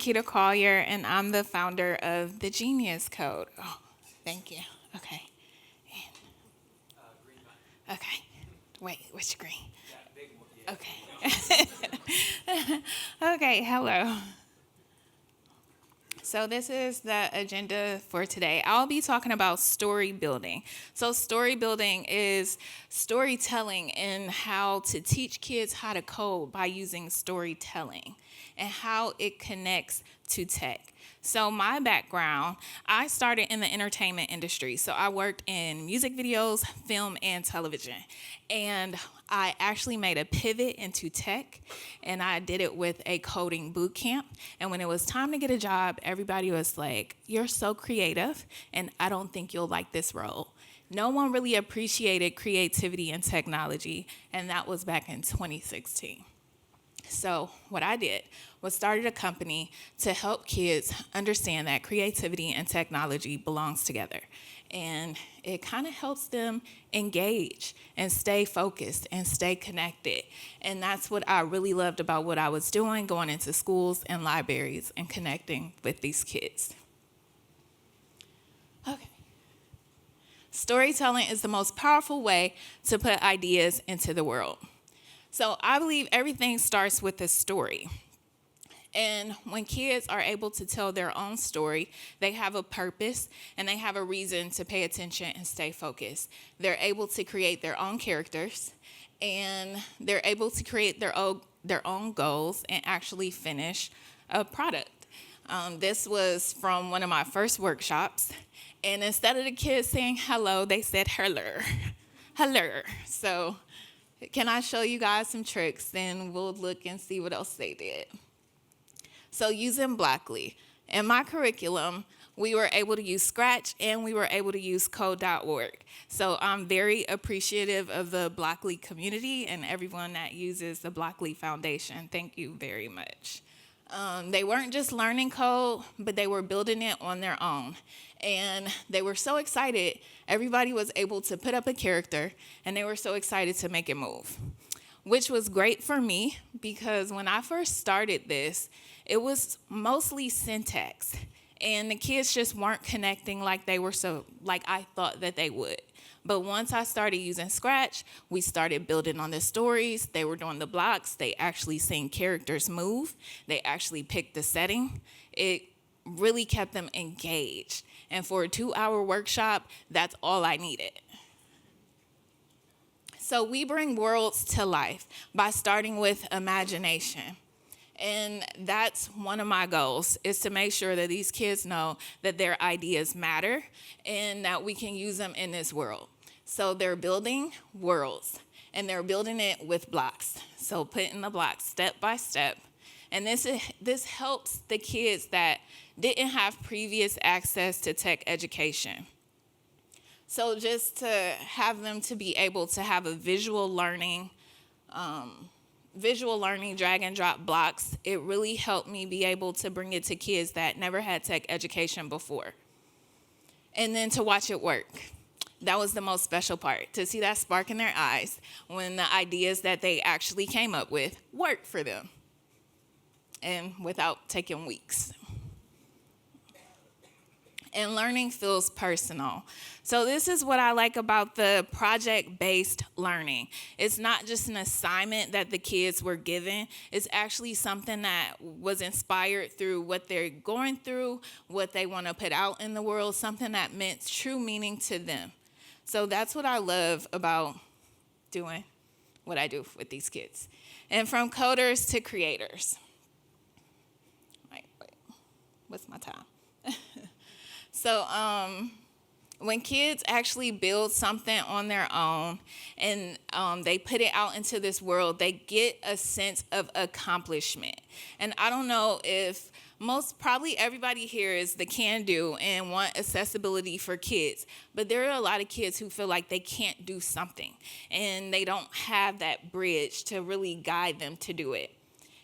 Nikita Collier, and I'm the founder of the Genius Code. Oh, thank you. Okay. Okay. Wait, which green? Okay. Okay, hello. So this is the agenda for today. I'll be talking about story building. So story building is storytelling and how to teach kids how to code by using storytelling and how it connects to tech. So my background, I started in the entertainment industry. So I worked in music videos, film, and television. And I actually made a pivot into tech, and I did it with a coding boot camp. And when it was time to get a job, everybody was like, "You're so creative, and I don't think you'll like this role." No one really appreciated creativity and technology, and that was back in 2016. So what I did was started a company to help kids understand that creativity and technology belongs together. And it kind of helps them engage and stay focused and stay connected. And that's what I really loved about what I was doing, going into schools and libraries and connecting with these kids. Okay. Storytelling is the most powerful way to put ideas into the world. So I believe everything starts with a story. And when kids are able to tell their own story, they have a purpose and they have a reason to pay attention and stay focused. They're able to create their own characters, and they're able to create their own goals and actually finish a product. This was from one of my first workshops. And instead of the kids saying hello, they said hello. Hello. So can I show you guys some tricks? Then we'll look and see what else they did. So using Blockly. In my curriculum, we were able to use Scratch and we were able to use code.org. So I'm very appreciative of the Blockly community and everyone that uses the Blockly Foundation. Thank you very much. They weren't just learning code, but they were building it on their own. And they were so excited. Everybody was able to put up a character, and they were so excited to make it move, which was great for me because when I first started this, it was mostly syntax, and the kids just weren't connecting like I thought that they would. But once I started using Scratch, we started building on the stories. They were doing the blocks. They actually seen characters move. They actually picked the setting. It really kept them engaged. And for a 2-hour workshop, that's all I needed. So we bring worlds to life by starting with imagination. And that's one of my goals, is to make sure that these kids know that their ideas matter and that we can use them in this world. So they're building worlds, and they're building it with blocks. So putting the blocks step by step. And this helps the kids that didn't have previous access to tech education. So just to have them to be able to have a visual learning, drag and drop blocks, it really helped me be able to bring it to kids that never had tech education before. And then to watch it work. That was the most special part, to see that spark in their eyes when the ideas that they actually came up with worked for them, and without taking weeks. And learning feels personal. So this is what I like about the project-based learning. It's not just an assignment that the kids were given. It's actually something that was inspired through what they're going through, what they want to put out in the world, something that meant true meaning to them. So that's what I love about doing what I do with these kids. And from coders to creators. Wait, what's my time? So when kids actually build something on their own and they put it out into this world, they get a sense of accomplishment. And I don't know if probably everybody here is the can-do and want accessibility for kids, but there are a lot of kids who feel like they can't do something and they don't have that bridge to really guide them to do it.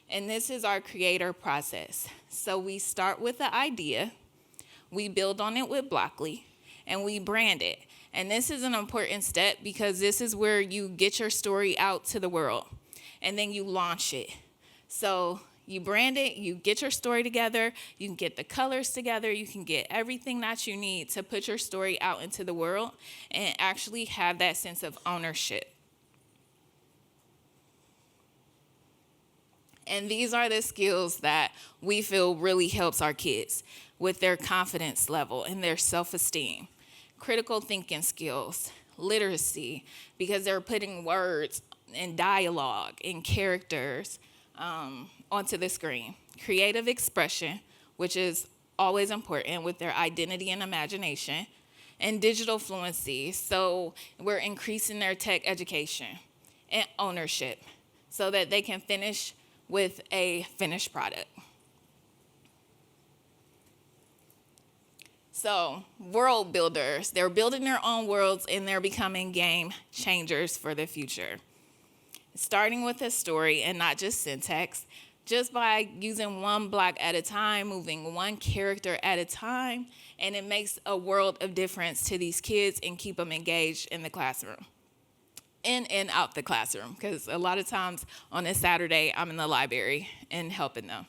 And this is our creator process. So we start with the idea, we build on it with Blockly, and we brand it. And this is an important step because this is where you get your story out to the world, and then you launch it. So You brand it, you get your story together, you can get the colors together, you can get everything that you need to put your story out into the world and actually have that sense of ownership. And these are the skills that we feel really helps our kids with their confidence level and their self-esteem. Critical thinking skills, literacy, because they're putting words and dialogue and characters onto the screen. Creative expression, which is always important with their identity and imagination. And digital fluency, so we're increasing their tech education. And ownership, so that they can finish with a finished product. So, world builders, they're building their own worlds and they're becoming game changers for the future. Starting with a story and not just syntax, just by using one block at a time, moving one character at a time, and it makes a world of difference to these kids and keep them engaged in the classroom. In and out the classroom, because a lot of times on a Saturday, I'm in the library and helping them.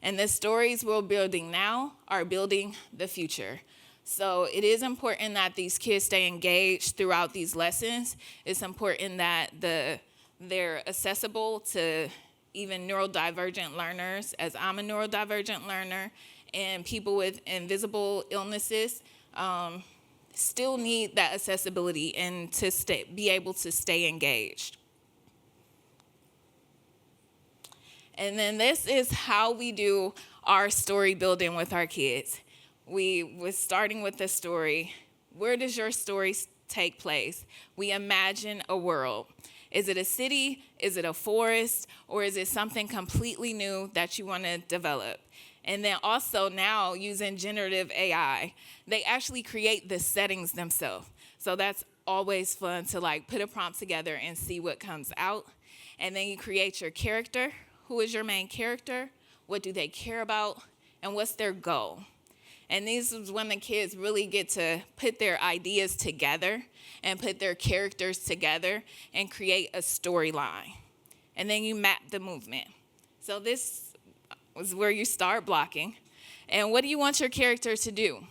And the stories we're building now are building the future. So it is important that these kids stay engaged throughout these lessons. It's important that they're accessible to even neurodivergent learners, as I'm a neurodivergent learner, and people with invisible illnesses still need that accessibility and to be able to stay engaged. And then this is how we do our story building with our kids. We was starting with the story. Where does your story take place? We imagine a world. Is it a city? Is it a forest? Or is it something completely new that you want to develop? And then also now using generative AI, they actually create the settings themselves. So that's always fun to like put a prompt together and see what comes out. And then you create your character. Who is your main character? What do they care about? And what's their goal? And this is when the kids really get to put their ideas together and put their characters together and create a storyline. And then you map the movement. So this is where you start blocking. And what do you want your character to do?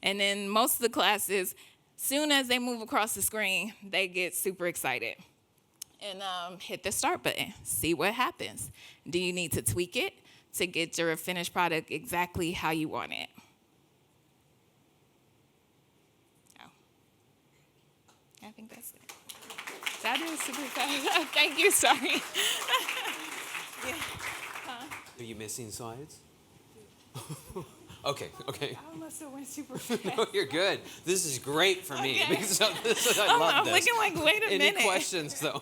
And then most of the classes, soon as they move across the screen, they get super excited. And hit the start button, see what happens. Do you need to tweak it to get your finished product exactly how you want it? Oh. I think that's it. That is super fast. Thank you, sorry. Yeah. Are you missing slides? Okay. I must have went super fast. No, you're good. This is great for me. Okay. Because I love I'm this. looking like, wait a minute. Any questions, though?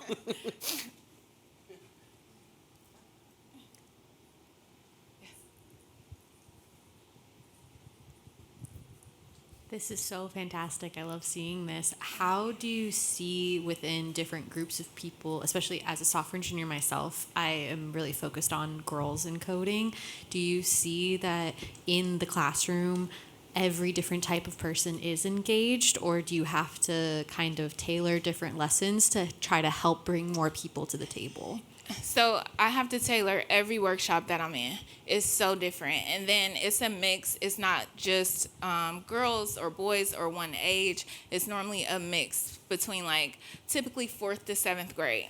This is so fantastic. I love seeing this. How do you see within different groups of people, especially as a software engineer myself, I am really focused on girls in coding. Do you see that in the classroom, every different type of person is engaged, or do you have to kind of tailor different lessons to try to help bring more people to the table? So I have to tailor every workshop that I'm in. It's so different. And then it's a mix. It's not just girls or boys or one age. It's normally a mix between like typically 4th to 7th grade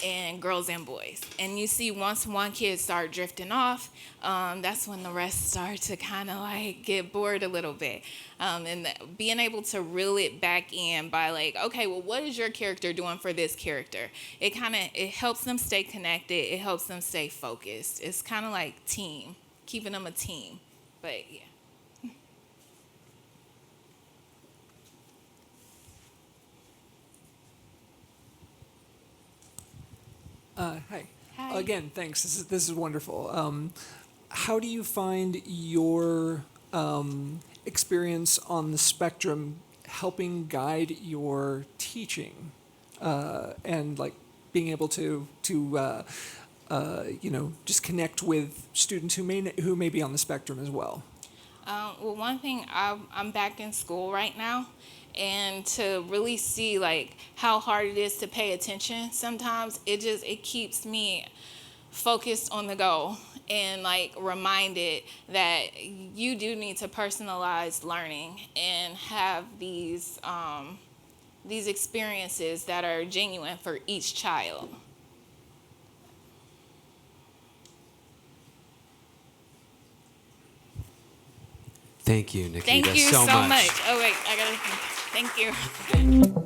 and girls and boys. And you see once one kid start drifting off, that's when the rest start to kind of like get bored a little bit. Being able to reel it back in by like, okay, well, what is your character doing for this character? It helps them stay connected. It helps them stay focused. It's kind of like team, keeping them a team. But yeah. Hi. Hi. Again, thanks. This is wonderful. How do you find your experience on the spectrum helping guide your teaching and like being able to just connect with students who may be on the spectrum as well? Well, one thing, I'm back in school right now, and to really see like how hard it is to pay attention sometimes, it keeps me focused on the goal and like reminded that you do need to personalize learning and have these experiences that are genuine for each child. Thank you, Nikita, Thank you so much. Oh wait, I gotta thank you.